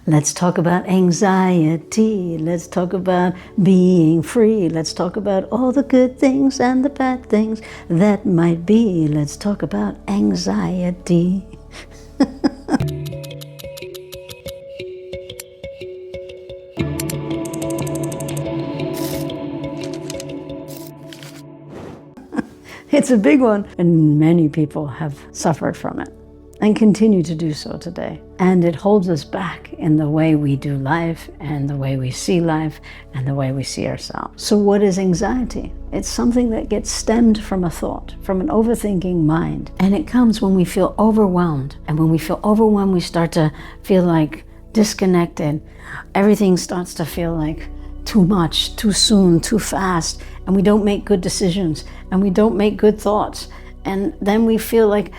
Let's talk about anxiety. Let's talk about being free. Let's talk about all the good things and the bad things that might be. Let's talk about anxiety. It's a big one, and many people have suffered from it and continue to do so today. And it holds us back in the way we do life and the way we see life and the way we see ourselves. So what is anxiety? It's something that gets stemmed from a thought, from an overthinking mind. And it comes when we feel overwhelmed. And when we feel overwhelmed, we start to feel like disconnected. Everything starts to feel like too much, too soon, too fast. And we don't make good decisions and we don't make good thoughts. And then we feel like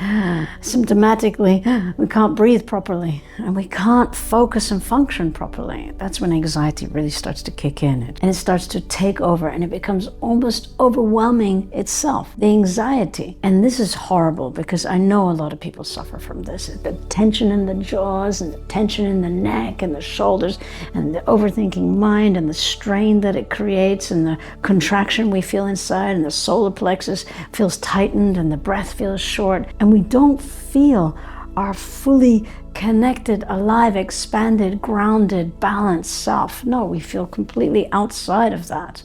symptomatically we can't breathe properly and we can't focus and function properly. That's when anxiety really starts to kick in and it starts to take over and it becomes almost overwhelming itself, the anxiety. And this is horrible because I know a lot of people suffer from this. The tension in the jaws and the tension in the neck and the shoulders and the overthinking mind and the strain that it creates and the contraction we feel inside and the solar plexus feels tightened and the breath feels short, and we don't feel our fully connected, alive, expanded, grounded, balanced self. No, we feel completely outside of that.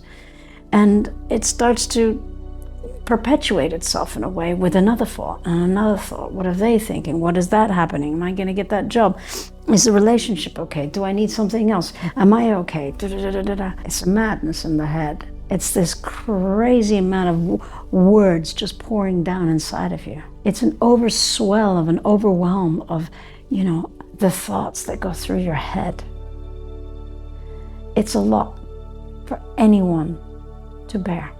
And it starts to perpetuate itself in a way with another thought and another thought. What are they thinking? What is that happening? Am I going to get that job? Is the relationship okay? Do I need something else? Am I okay? It's a madness in the head. It's this crazy amount of words just pouring down inside of you. It's an overswell of an overwhelm of, the thoughts that go through your head. It's a lot for anyone to bear.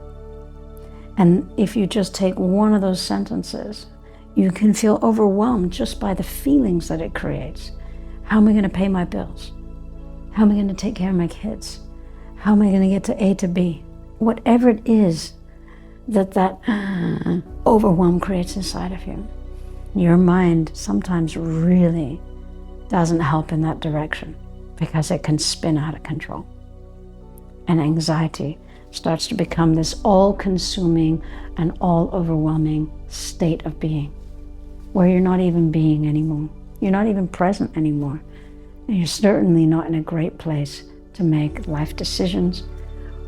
And if you just take one of those sentences, you can feel overwhelmed just by the feelings that it creates. How am I going to pay my bills? How am I going to take care of my kids? How am I going to get to A to B? Whatever it is that overwhelm creates inside of you, your mind sometimes really doesn't help in that direction because it can spin out of control. And anxiety starts to become this all-consuming and all-overwhelming state of being where you're not even being anymore. You're not even present anymore. And you're certainly not in a great place to make life decisions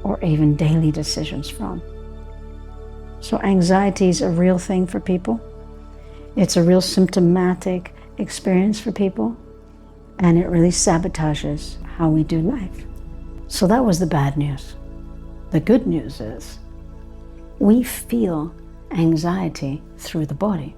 or even daily decisions from. So anxiety is a real thing for people. It's a real symptomatic experience for people, and it really sabotages how we do life. So that was the bad news. The good news is we feel anxiety through the body.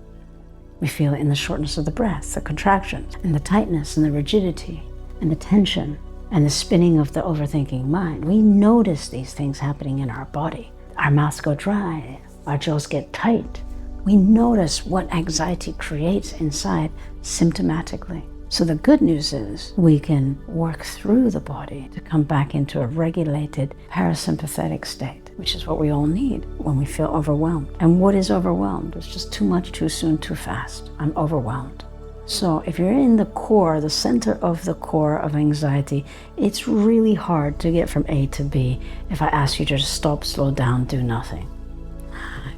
We feel it in the shortness of the breath, the contractions, and the tightness and the rigidity and the tension and the spinning of the overthinking mind. We notice these things happening in our body. Our mouths go dry, our jaws get tight. We notice what anxiety creates inside symptomatically. So the good news is we can work through the body to come back into a regulated parasympathetic state, which is what we all need when we feel overwhelmed. And what is overwhelmed? It's just too much, too soon, too fast. I'm overwhelmed. So if you're in the core, the center of the core of anxiety, it's really hard to get from A to B if I ask you to just stop, slow down, do nothing.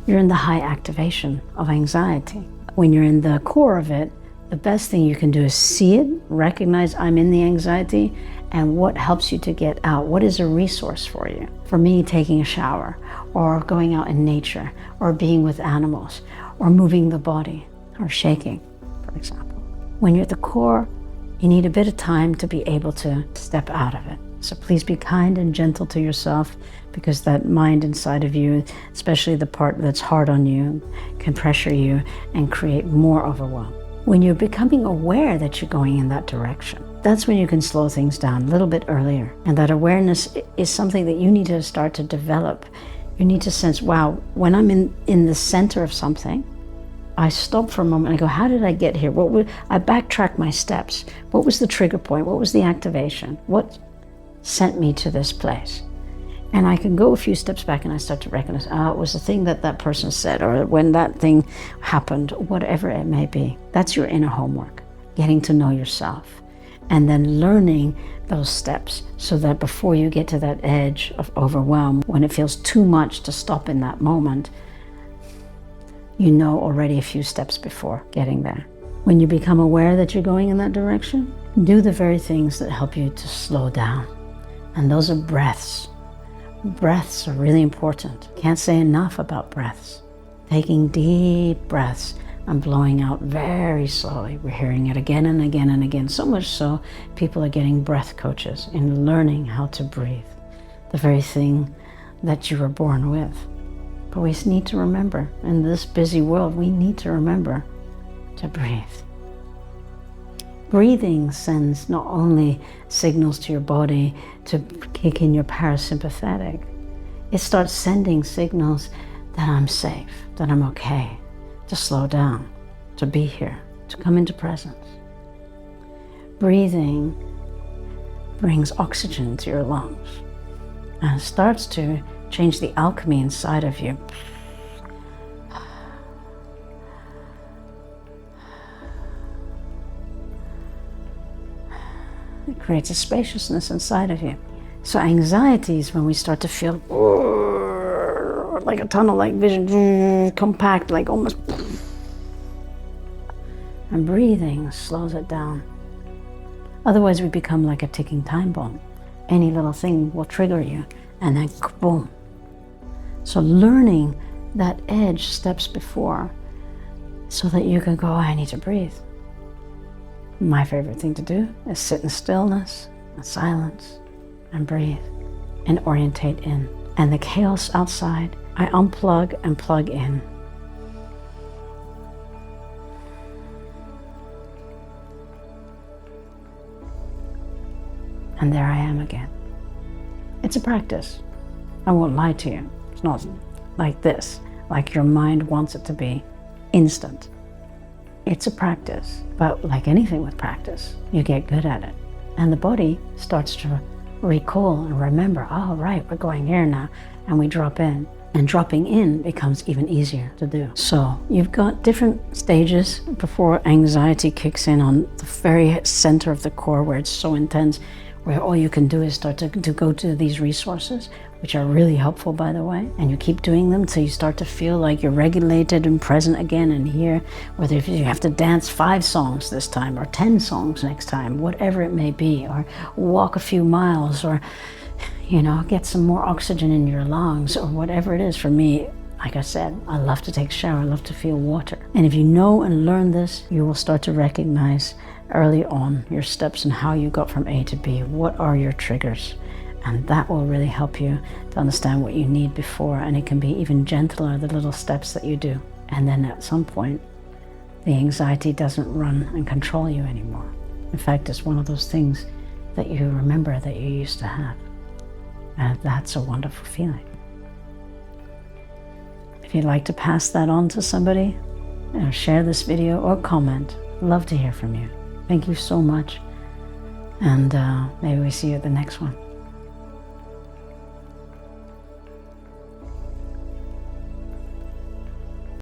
You're in the high activation of anxiety. When you're in the core of it, the best thing you can do is see it, recognize I'm in the anxiety, and what helps you to get out. What is a resource for you? For me, taking a shower, or going out in nature, or being with animals, or moving the body, or shaking, for example. When you're at the core, you need a bit of time to be able to step out of it. So please be kind and gentle to yourself, because that mind inside of you, especially the part that's hard on you, can pressure you and create more overwhelm. When you're becoming aware that you're going in that direction, that's when you can slow things down a little bit earlier. And that awareness is something that you need to start to develop. You need to sense, wow, when I'm in the center of something, I stop for a moment and I go, how did I get here? I backtrack my steps. What was the trigger point? What was the activation? What sent me to this place? And I can go a few steps back and I start to recognize, it was the thing that person said, or when that thing happened, whatever it may be. That's your inner homework, getting to know yourself and then learning those steps so that before you get to that edge of overwhelm, when it feels too much to stop in that moment, you know already a few steps before getting there. When you become aware that you're going in that direction, do the very things that help you to slow down. And those are breaths. Breaths are really important. Can't say enough about breaths. Taking deep breaths and blowing out very slowly. We're hearing it again and again and again, so much so people are getting breath coaches in learning how to breathe, the very thing that you were born with. But we need to remember, in this busy world, we need to remember to breathe. Breathing sends not only signals to your body to kick in your parasympathetic, it starts sending signals that I'm safe, that I'm okay, to slow down, to be here, to come into presence. Breathing brings oxygen to your lungs and it starts to change the alchemy inside of you. It creates a spaciousness inside of you. So anxiety is when we start to feel like a tunnel-like vision, compact, like almost. And breathing slows it down. Otherwise we become like a ticking time bomb. Any little thing will trigger you and then boom. So learning that edge steps before so that you can go, I need to breathe. My favorite thing to do is sit in stillness and silence and breathe and orientate in. And the chaos outside, I unplug and plug in. And there I am again. It's a practice. I won't lie to you. It's not like this, like your mind wants it to be instant. It's a practice, but like anything with practice, you get good at it. And the body starts to recall and remember, oh, right, we're going here now. And we drop in. And dropping in becomes even easier to do. So you've got different stages before anxiety kicks in on the very center of the core where it's so intense, where all you can do is start to go to these resources, which are really helpful, by the way. And you keep doing them till you start to feel like you're regulated and present again and here, whether if you have to dance 5 songs this time or 10 songs next time, whatever it may be, or walk a few miles, or get some more oxygen in your lungs, or whatever it is. For me, like I said, I love to take a shower, I love to feel water. And if you know and learn this, you will start to recognize early on your steps and how you got from A to B. What are your triggers? And that will really help you to understand what you need before, and it can be even gentler, the little steps that you do. And then at some point, the anxiety doesn't run and control you anymore. In fact, it's one of those things that you remember that you used to have. And that's a wonderful feeling. If you'd like to pass that on to somebody, share this video or comment, I'd love to hear from you. Thank you so much. And maybe we see you at the next one.